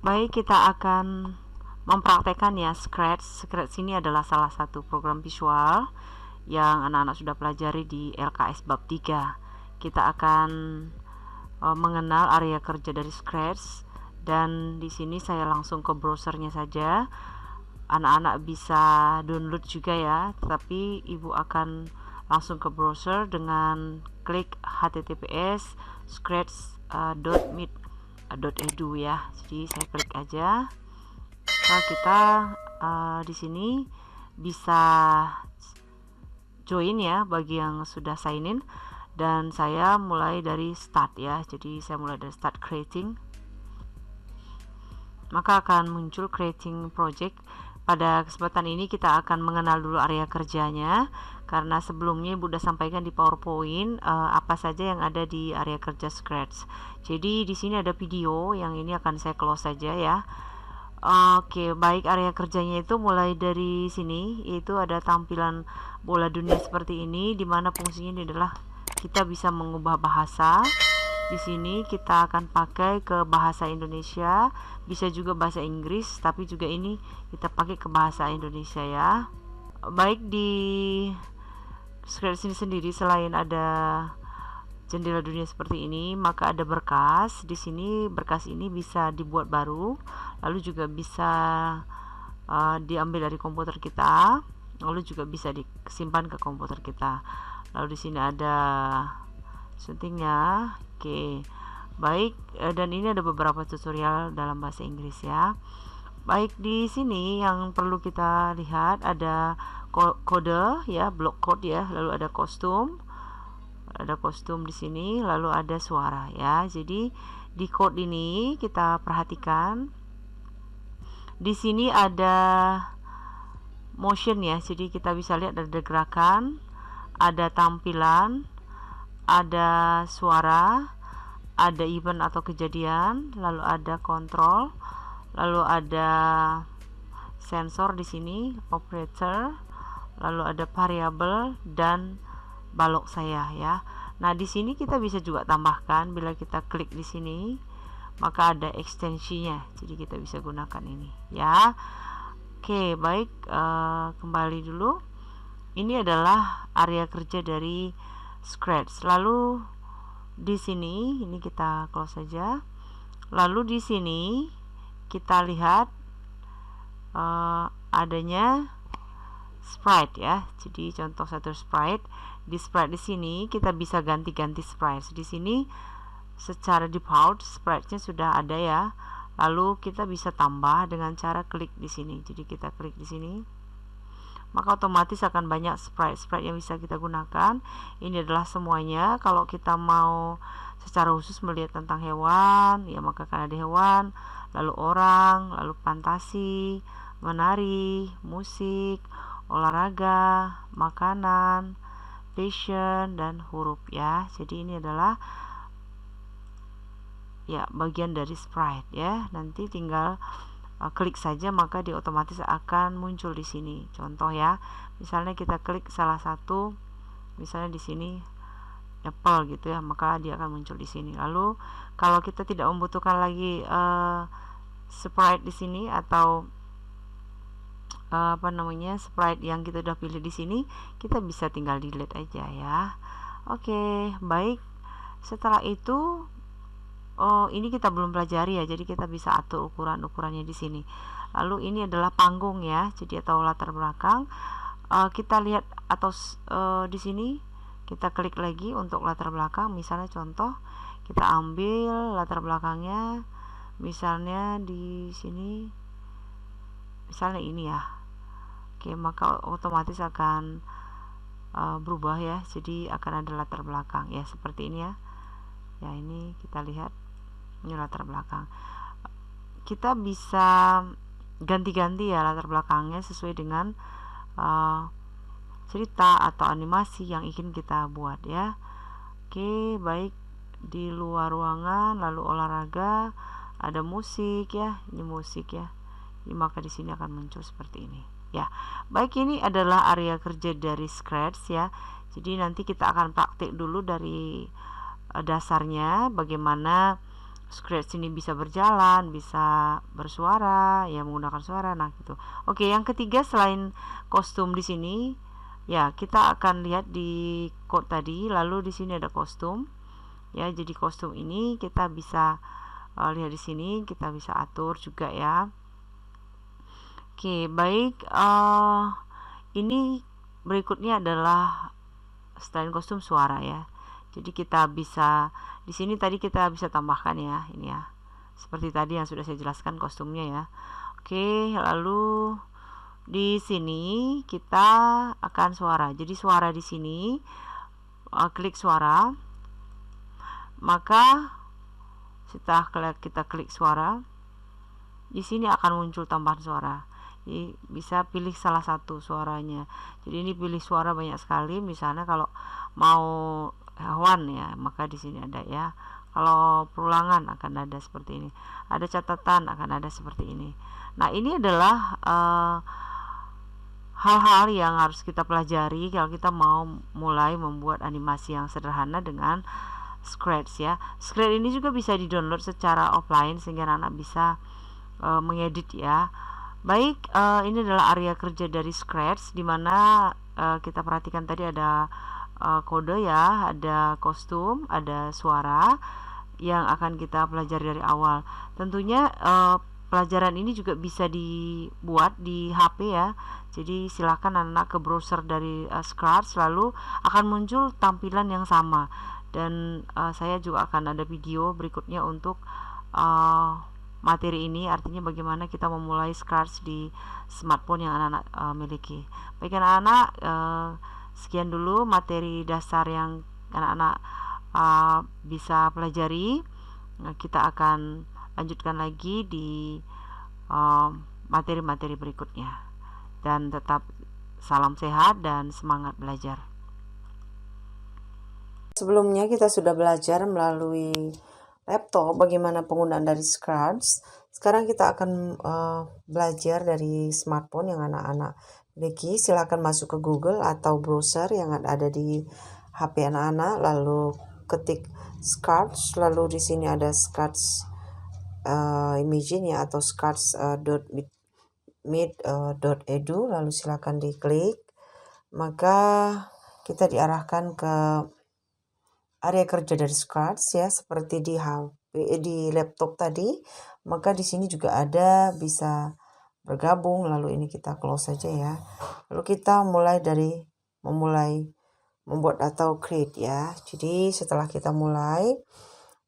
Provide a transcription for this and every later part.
Baik, kita akan mempraktekkan ya Scratch. Scratch ini adalah salah satu program visual yang anak-anak sudah pelajari di LKS bab 3. Kita akan mengenal area kerja dari Scratch, dan di sini saya langsung ke browsernya saja. Anak-anak bisa download juga ya, tapi ibu akan langsung ke browser dengan klik https scratch.mit.edu ya. Jadi saya klik aja. Nah, kita di sini bisa join ya bagi yang sudah sign in, dan saya mulai dari start ya. Jadi saya mulai dari start creating, maka akan muncul creating project. Pada kesempatan ini kita akan mengenal dulu area kerjanya, karena sebelumnya Ibu sudah sampaikan di PowerPoint apa saja yang ada di area kerja Scratch. Jadi di sini ada video yang ini akan saya close saja ya. Oke, baik, area kerjanya itu mulai dari sini, yaitu ada tampilan bola dunia seperti ini, dimana fungsinya ini adalah kita bisa mengubah bahasa. Di sini kita akan pakai ke bahasa Indonesia, bisa juga bahasa Inggris, tapi juga ini kita pakai ke bahasa Indonesia ya. Baik, di Scratch ini sendiri selain ada jendela dunia seperti ini, maka ada berkas. Di sini berkas ini bisa dibuat baru, lalu juga bisa diambil dari komputer kita, lalu juga bisa disimpan ke komputer kita. Lalu di sini ada suntingnya. Oke, baik, dan ini ada beberapa tutorial dalam bahasa Inggris ya. Baik, di sini yang perlu kita lihat ada kode ya, block code ya, lalu ada kostum di sini, lalu ada suara ya. Jadi di code ini kita perhatikan, di sini ada motion ya, jadi kita bisa lihat ada gerakan, ada tampilan, ada suara, ada event atau kejadian, lalu ada kontrol, lalu ada sensor di sini, operator, lalu ada variabel dan balok saya ya. Nah, di sini kita bisa juga tambahkan, bila kita klik di sini maka ada ekstensinya, jadi kita bisa gunakan ini ya. Oke, baik, kembali dulu. Ini adalah area kerja dari Scratch. Lalu di sini ini kita close saja. Lalu di sini kita lihat adanya sprite ya. Jadi contoh satu sprite. Di sprite di sini kita bisa ganti-ganti sprite. Di sini secara default sprite-nya sudah ada ya. Lalu kita bisa tambah dengan cara klik di sini. Jadi kita klik di sini, maka otomatis akan banyak sprite yang bisa kita gunakan. Ini adalah semuanya. Kalau kita mau secara khusus melihat tentang hewan ya, maka akan ada hewan, lalu orang, lalu fantasi, menari, musik, olahraga, makanan, fashion, dan huruf ya. Jadi ini adalah ya bagian dari sprite ya. Nanti tinggal klik saja, maka dia otomatis akan muncul di sini. Contoh ya, misalnya kita klik salah satu, misalnya di sini apple gitu ya, maka dia akan muncul di sini. Lalu kalau kita tidak membutuhkan lagi sprite di sini, atau sprite yang kita udah pilih di sini, kita bisa tinggal delete aja ya. Oke, baik. Setelah itu ini kita belum pelajari ya, jadi kita bisa atur ukurannya di sini. Lalu ini adalah panggung ya, jadi atau latar belakang. Kita lihat atau di sini kita klik lagi untuk latar belakang. Misalnya contoh, kita ambil latar belakangnya, misalnya di sini, misalnya ini ya. Oke, maka otomatis akan berubah ya, jadi akan ada latar belakang ya seperti ini ya. Ya, ini kita lihat, ini latar belakang. Kita bisa ganti-ganti ya latar belakangnya sesuai dengan cerita atau animasi yang ingin kita buat ya. Oke, baik, di luar ruangan, lalu olahraga, ada musik ya, ini musik ya. Jadi maka di sini akan muncul seperti ini ya. Baik, ini adalah area kerja dari Scratch ya. Jadi nanti kita akan praktik dulu dari dasarnya, bagaimana Scratch ini bisa berjalan, bisa bersuara, ya menggunakan suara. Nah, gitu. Oke, yang ketiga selain kostum di sini, ya kita akan lihat di code tadi, lalu di sini ada kostum. Ya, jadi kostum ini kita bisa lihat di sini, kita bisa atur juga ya. Oke, baik. Ini berikutnya adalah selain kostum suara ya. Jadi kita bisa di sini tadi kita bisa tambahkan ya, ini ya. Seperti tadi yang sudah saya jelaskan kostumnya ya. Oke, lalu di sini kita akan suara. Jadi suara di sini klik suara. Maka setelah kita klik suara, di sini akan muncul tambahan suara. Jadi bisa pilih salah satu suaranya. Jadi ini pilih suara banyak sekali. Misalnya kalau mau hewan ya, maka di sini ada ya. Kalau perulangan akan ada seperti ini. Ada catatan akan ada seperti ini. Nah, ini adalah hal-hal yang harus kita pelajari kalau kita mau mulai membuat animasi yang sederhana dengan Scratch ya. Scratch ini juga bisa di-download secara offline sehingga anak bisa mengedit ya. Baik, ini adalah area kerja dari Scratch, dimana kita perhatikan tadi ada kode ya, ada kostum, ada suara yang akan kita pelajari dari awal. Tentunya pelajaran ini juga bisa dibuat di HP ya. Jadi silakan anak-anak ke browser dari Scratch, lalu akan muncul tampilan yang sama. Dan saya juga akan ada video berikutnya untuk materi ini, artinya bagaimana kita memulai Scratch di smartphone yang anak-anak miliki. Baik anak-anak, sekian dulu materi dasar yang anak-anak bisa pelajari. Kita akan lanjutkan lagi di materi-materi berikutnya. Dan tetap salam sehat dan semangat belajar. Sebelumnya kita sudah belajar melalui laptop bagaimana penggunaan dari Scratch. Sekarang kita akan belajar dari smartphone yang anak-anak miliki. Silakan masuk ke Google atau browser yang ada di HP anak-anak, lalu ketik Scratch, lalu di sini ada Scratch Imagine ya, atau scratch.mit.edu, lalu silakan diklik. Maka kita diarahkan ke area kerja dari Scratch ya, seperti di HP, di laptop tadi. Maka di sini juga ada bisa bergabung, lalu ini kita close saja ya. Lalu kita memulai membuat atau create ya. Jadi setelah kita mulai,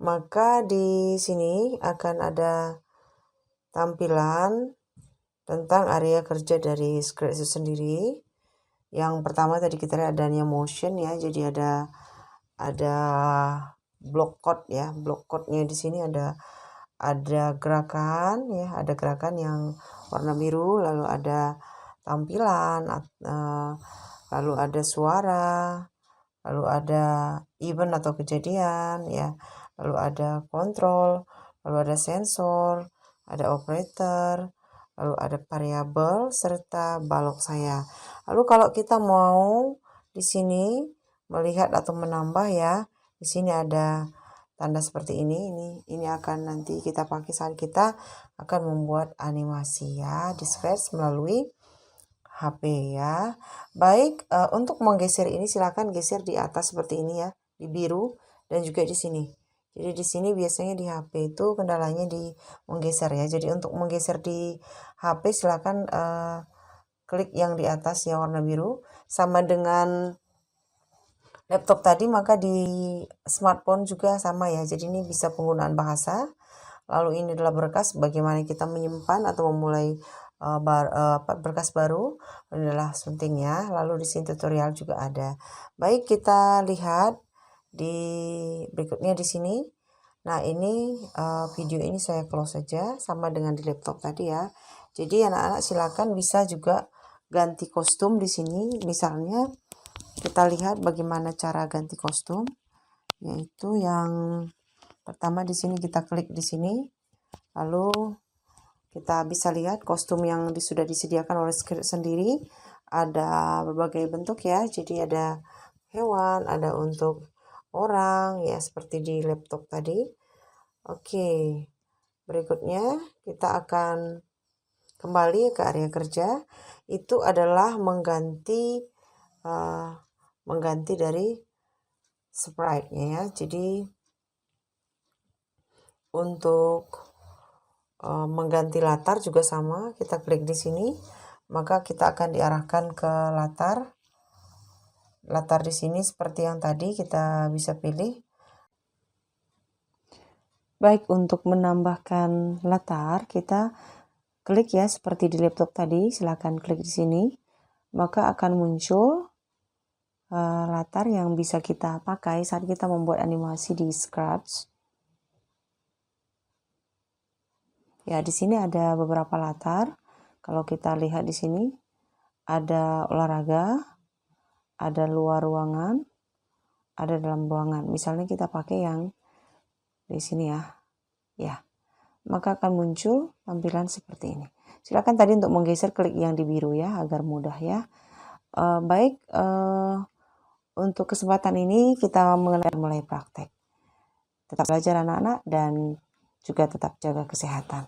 maka di sini akan ada tampilan tentang area kerja dari Scratch itu sendiri. Yang pertama tadi kita lihat adanya motion ya, jadi ada block code ya. Block code-nya di sini ada gerakan ya, ada gerakan yang warna biru, lalu ada tampilan, lalu ada suara, lalu ada event atau kejadian ya, lalu ada kontrol, lalu ada sensor, ada operator, lalu ada variabel serta balok saya. Lalu kalau kita mau di sini melihat atau menambah ya, di sini ada tanda seperti ini. Ini akan nanti kita pakai saat kita akan membuat animasi ya di Scratch melalui HP ya. Baik, untuk menggeser ini silakan geser di atas seperti ini ya, di biru, dan juga di sini. Jadi di sini biasanya di HP itu kendalanya di menggeser ya. Jadi untuk menggeser di HP silakan klik yang di atas ya warna biru, sama dengan laptop tadi, maka di smartphone juga sama ya. Jadi ini bisa penggunaan bahasa. Lalu ini adalah berkas, bagaimana kita menyimpan atau memulai berkas baru. Ini adalah suntingnya. Lalu di sini tutorial juga ada. Baik, kita lihat di berikutnya di sini. Nah, ini video ini saya close saja sama dengan di laptop tadi ya. Jadi anak-anak silakan bisa juga ganti kostum di sini. Misalnya kita lihat bagaimana cara ganti kostum, yaitu yang pertama di sini kita klik di sini, lalu kita bisa lihat kostum yang sudah disediakan oleh Scratch sendiri. Ada berbagai bentuk ya, jadi ada hewan, ada untuk orang ya seperti di laptop tadi. Oke, berikutnya kita akan kembali ke area kerja. Itu adalah mengganti dari sprite-nya ya. Jadi untuk mengganti latar juga sama, kita klik di sini, maka kita akan diarahkan ke latar. Latar di sini seperti yang tadi kita bisa pilih. Baik, untuk menambahkan latar kita klik ya seperti di laptop tadi, silakan klik di sini, maka akan muncul latar yang bisa kita pakai saat kita membuat animasi di Scratch. Ya, di sini ada beberapa latar. Kalau kita lihat di sini ada olahraga, ada luar ruangan, ada dalam ruangan. Misalnya kita pakai yang di sini ya. Ya. Maka akan muncul tampilan seperti ini. Silakan tadi untuk menggeser klik yang di biru ya agar mudah ya. Baik, untuk kesempatan ini kita mulai praktek. Tetap belajar anak-anak dan juga tetap jaga kesehatan.